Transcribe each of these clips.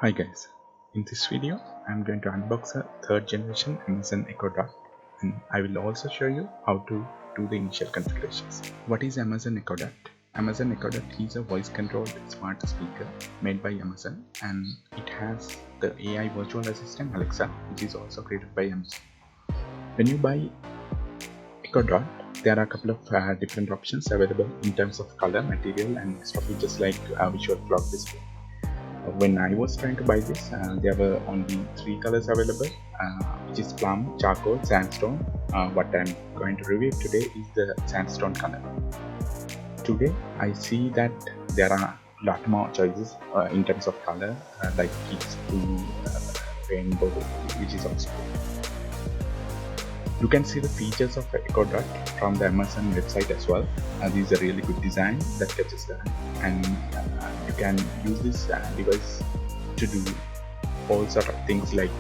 Hi guys, in this video I'm going to unbox a third generation Amazon Echo Dot, and I will also show you how to do the initial configurations. What is Amazon Echo Dot? Amazon Echo Dot is a voice controlled smart speaker made by Amazon, and it has the AI virtual assistant Alexa, which is also created by Amazon. When you buy Echo Dot, there are a couple of different options available in terms of color, material and extra features like visual clock display. When I was trying to buy this, there were only three colors available, which is plum, charcoal, sandstone. What I'm going to review today is the sandstone color. Today I see that there are a lot more choices in terms of color, like kids blue, rainbow, which is also good. You can see the features of Echo Dot from the Amazon website as well. This is a really good design that catches the eye, and you can use this device to do all sort of things like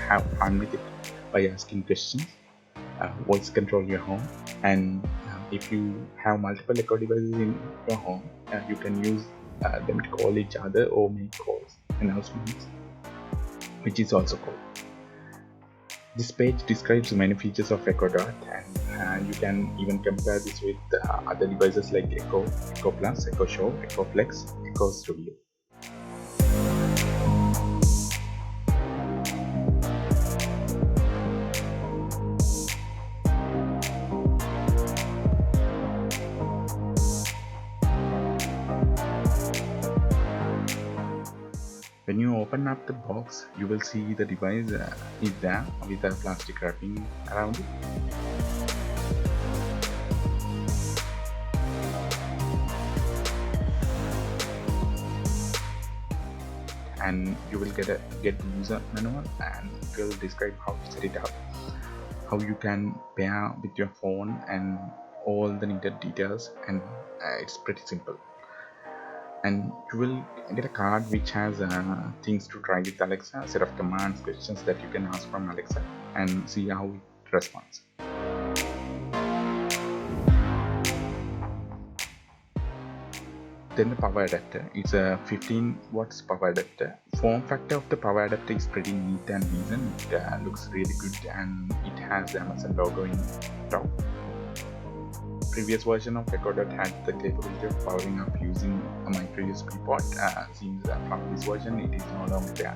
have fun with it by asking questions, voice control your home, and if you have multiple Echo devices in your home, you can use them to call each other or make calls, announcements, which is also cool. This page describes many features of Echo Dot, and you can even compare this with other devices like Echo, Echo Plus, Echo Show, Echo Flex, Echo Studio. When you open up the box, you will see the device is there with a plastic wrapping around it. And you will get the user manual, and it will describe how to set it up, how you can pair with your phone, and all the needed details, and it's pretty simple. And you will get a card which has things to try with Alexa, a set of commands, questions that you can ask from Alexa and see how it responds. Then the power adapter. It's a 15 watts power adapter. Form factor of the power adapter is pretty neat and decent. It looks really good, and it has the Amazon logo in top. Previous version of Echo Dot had the capability of powering up using a micro USB port. Seems from this version it is no longer there.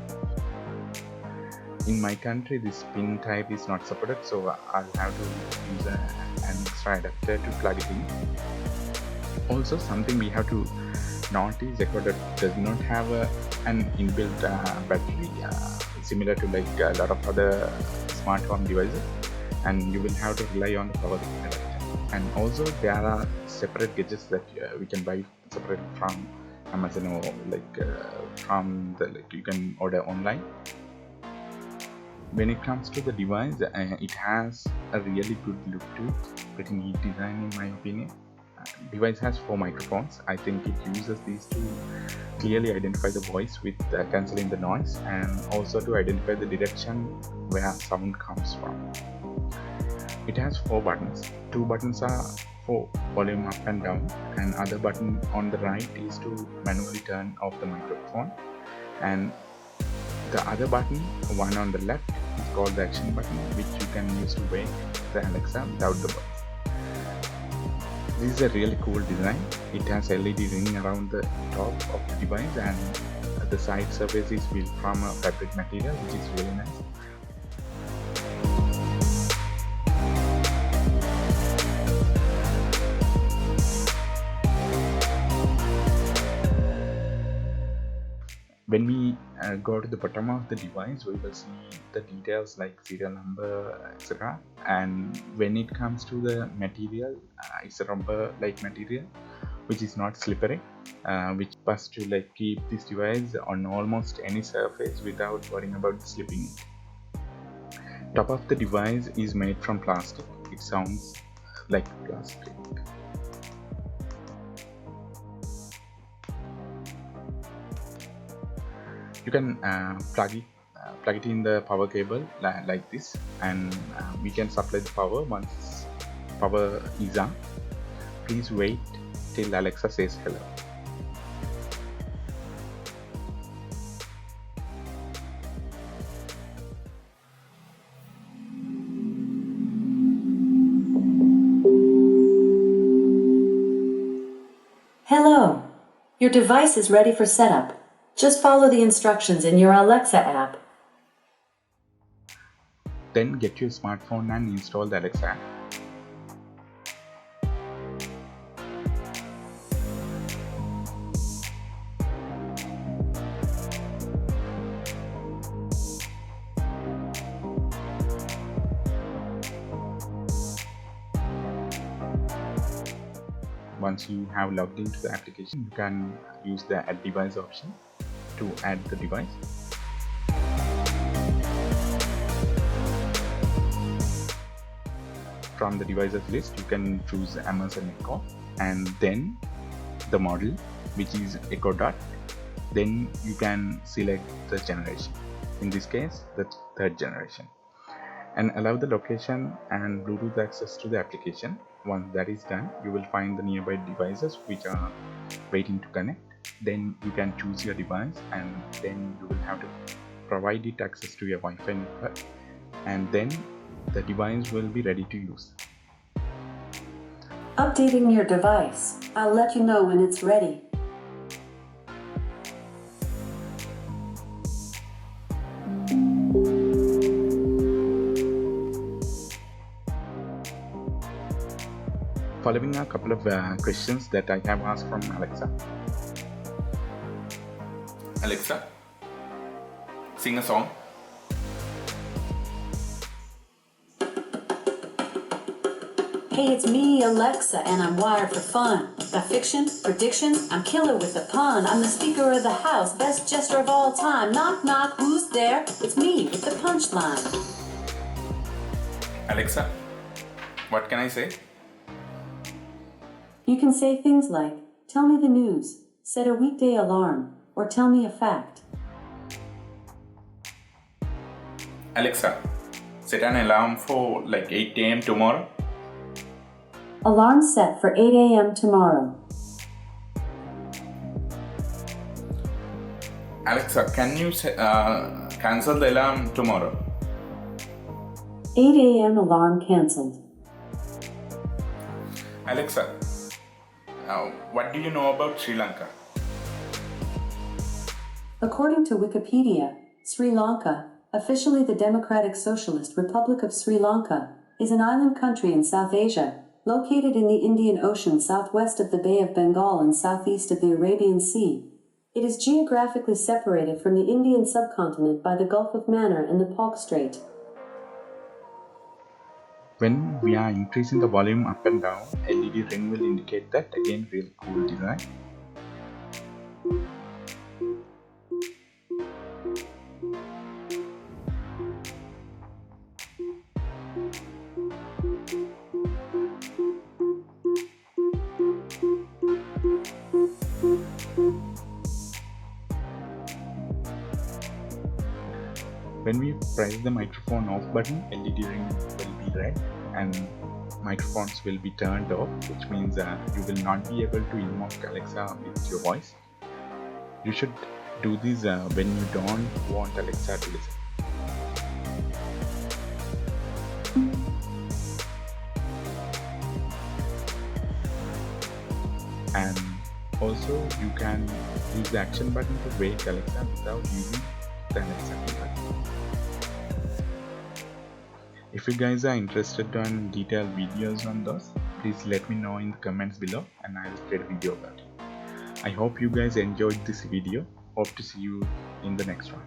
In my country, this pin type is not supported, so I'll have to use an extra adapter to plug it in. Also, something we have to note is Echo Dot does not have an inbuilt battery, similar to like a lot of other smart home devices, and you will have to rely on the power adapter. And also there are separate gadgets that we can buy separate from Amazon, or from the you can order online. When it comes to the device, it has a really good look to it, pretty neat design in my opinion. Device has 4 microphones. I think it uses these to clearly identify the voice with cancelling the noise, and also to identify the direction where sound comes from. It has 4 buttons. 2 buttons are for volume up and down, and other button on the right is to manually turn off the microphone, and the other button, one on the left, is called the action button, which you can use to wake the Alexa without the voice. This is a really cool design. It has LED ring around the top of the device, and the side surface is built from a fabric material, which is really nice. When we go to the bottom of the device, we will see the details like serial number, etc. And when it comes to the material, it's a rubber like material which is not slippery, which has to like keep this device on almost any surface without worrying about slipping it. Top of the device is made from plastic. It sounds like plastic. You can plug it in the power cable like this, and we can supply the power. Once power is on, please wait till Alexa says hello. Hello. Your device is ready for setup. Just follow the instructions in your Alexa app. Then get your smartphone and install the Alexa app. Once you have logged into the application, you can use the add device option to add the device. From the devices list, you can choose Amazon Echo and then the model, which is Echo Dot. Then you can select the generation, in this case the third generation, and allow the location and Bluetooth access to the application. Once that is done, you will find the nearby devices which are waiting to connect. Then you can choose your device, and then you will have to provide it access to your Wi-Fi network, and then the device will be ready to use. Updating your device. I'll let you know when it's ready. Following a couple of questions that I have asked from Alexa. Alexa, sing a song. Hey, it's me, Alexa, and I'm wired for fun. Got fiction, prediction, I'm killer with a pun. I'm the speaker of the house, best jester of all time. Knock, knock, who's there? It's me with the punchline. Alexa, what can I say? You can say things like, tell me the news, set a weekday alarm, or tell me a fact. Alexa, set an alarm for like 8 a.m. tomorrow. Alarm set for 8 a.m. tomorrow. Alexa, can you cancel the alarm tomorrow? 8 a.m. alarm cancelled. Alexa, what do you know about Sri Lanka? According to Wikipedia, Sri Lanka, officially the Democratic Socialist Republic of Sri Lanka, is an island country in South Asia, located in the Indian Ocean southwest of the Bay of Bengal and southeast of the Arabian Sea. It is geographically separated from the Indian subcontinent by the Gulf of Mannar and the Palk Strait. When we are increasing the volume up and down, LED ring will indicate that. Again, real cool design. When we press the microphone off button, LED ring will be red and microphones will be turned off, which means you will not be able to invoke Alexa with your voice. You should do this when you don't want Alexa to listen. And also you can use the action button to wake Alexa without using the Alexa keypad. If you guys are interested in detailed videos on those, please let me know in the comments below and I will create a video about it. I hope you guys enjoyed this video. Hope to see you in the next one.